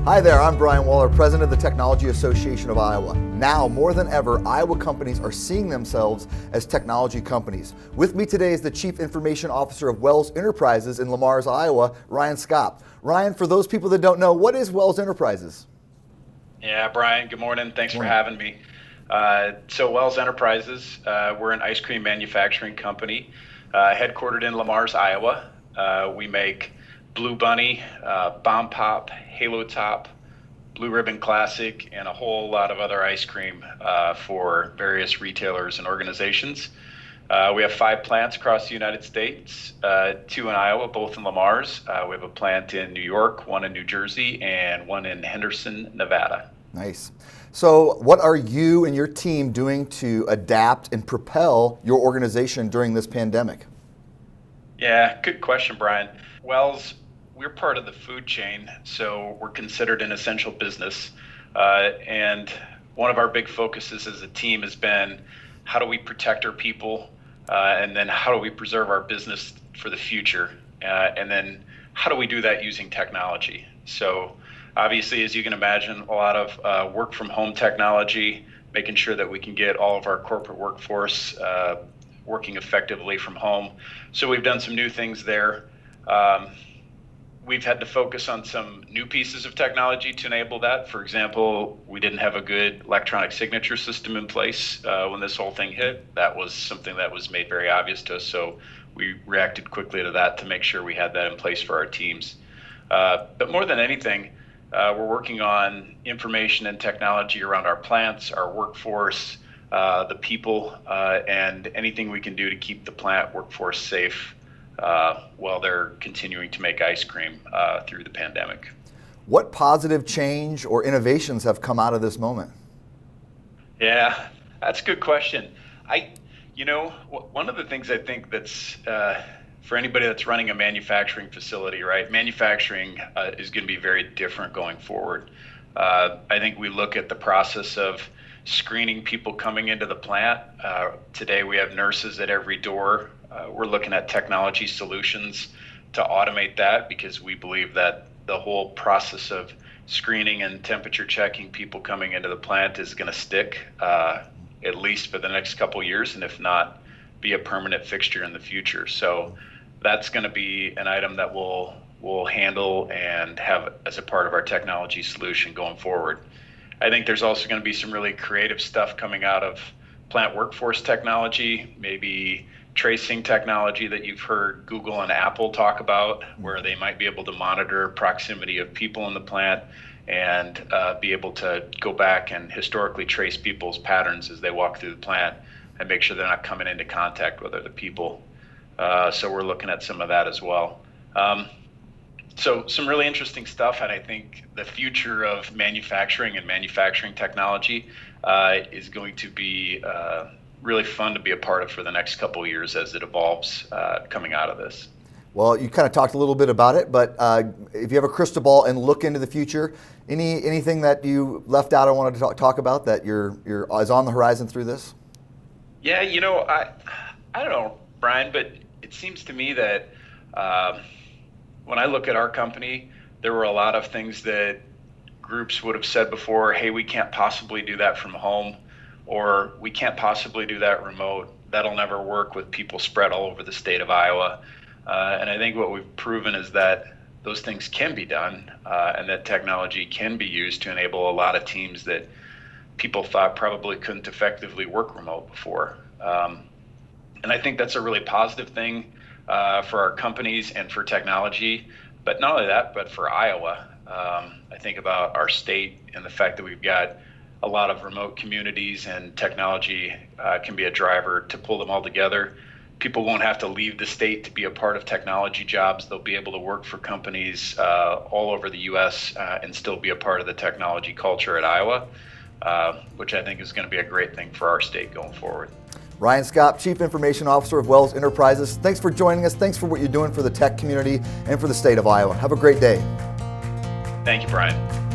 Hi there, I'm Brian Waller, President of the Technology Association of Iowa. Now, more than ever, Iowa companies are seeing themselves as technology companies. With me today is the Chief Information Officer of Wells Enterprises in LeMars, Iowa, Ryan Schaap. Ryan, for those people that don't know, what is Wells Enterprises? Yeah, Brian, good morning. Thanks for having me. So Wells Enterprises, we're an ice cream manufacturing company headquartered in LeMars, Iowa. We make Blue Bunny, Bomb Pop, Halo Top, Blue Ribbon Classic, and a whole lot of other ice cream for various retailers and organizations. We have 5 plants across the United States, 2 in Iowa, both in LeMars. We have a plant in New York, 1 in New Jersey, and 1 in Henderson, Nevada. Nice. So what are you and your team doing to adapt and propel your organization during this pandemic? Yeah, good question, Brian. Wells, we're part of the food chain, so we're considered an essential business. And one of our big focuses as a team has been, how do we protect our people? And then how do we preserve our business for the future? And then how do we do that using technology? So obviously, as you can imagine, a lot of work from home technology, making sure that we can get all of our corporate workforce working effectively from home. So we've done some new things there. We've had to focus on some new pieces of technology to enable that. For example, we didn't have a good electronic signature system in place when this whole thing hit. That was something that was made very obvious to us, so we reacted quickly to that to make sure we had that in place for our teams. But more than anything, we're working on information and technology around our plants, our workforce, the people, and anything we can do to keep the plant workforce safe while they're continuing to make ice cream through the pandemic. What positive change or innovations have come out of this moment? Yeah, that's a good question. One of the things I think that's for anybody that's running a manufacturing facility, right? Manufacturing is going to be very different going forward. I think we look at the process of screening people coming into the plant. Today we have nurses at every door. We're looking at technology solutions to automate that because we believe that the whole process of screening and temperature checking people coming into the plant is going to stick at least for the next couple years, and if not, be a permanent fixture in the future. So that's going to be an item that we'll handle and have as a part of our technology solution going forward. I think there's also going to be some really creative stuff coming out of plant workforce technology, maybe tracing technology that you've heard Google and Apple talk about, where they might be able to monitor proximity of people in the plant and be able to go back and historically trace people's patterns as they walk through the plant and make sure they're not coming into contact with other people. So we're looking at some of that as well. So some really interesting stuff, and I think the future of manufacturing and manufacturing technology is going to be really fun to be a part of for the next couple of years as it evolves coming out of this. Well, you kind of talked a little bit about it, but if you have a crystal ball and look into the future, anything that you left out I wanted to talk about that is on the horizon through this? Yeah, I don't know, Brian, but it seems to me that when I look at our company, there were a lot of things that groups would have said before, hey, we can't possibly do that from home, or we can't possibly do that remote. That'll never work with people spread all over the state of Iowa. And I think what we've proven is that those things can be done and that technology can be used to enable a lot of teams that people thought probably couldn't effectively work remote before. And I think that's a really positive thing for our companies and for technology, but not only that, but for Iowa. I think about our state and the fact that we've got a lot of remote communities, and technology can be a driver to pull them all together. People won't have to leave the state to be a part of technology jobs. They'll be able to work for companies all over the U.S. And still be a part of the technology culture at Iowa, which I think is going to be a great thing for our state going forward. Ryan Schaap, Chief Information Officer of Wells Enterprises. Thanks for joining us. Thanks for what you're doing for the tech community and for the state of Iowa. Have a great day. Thank you, Brian.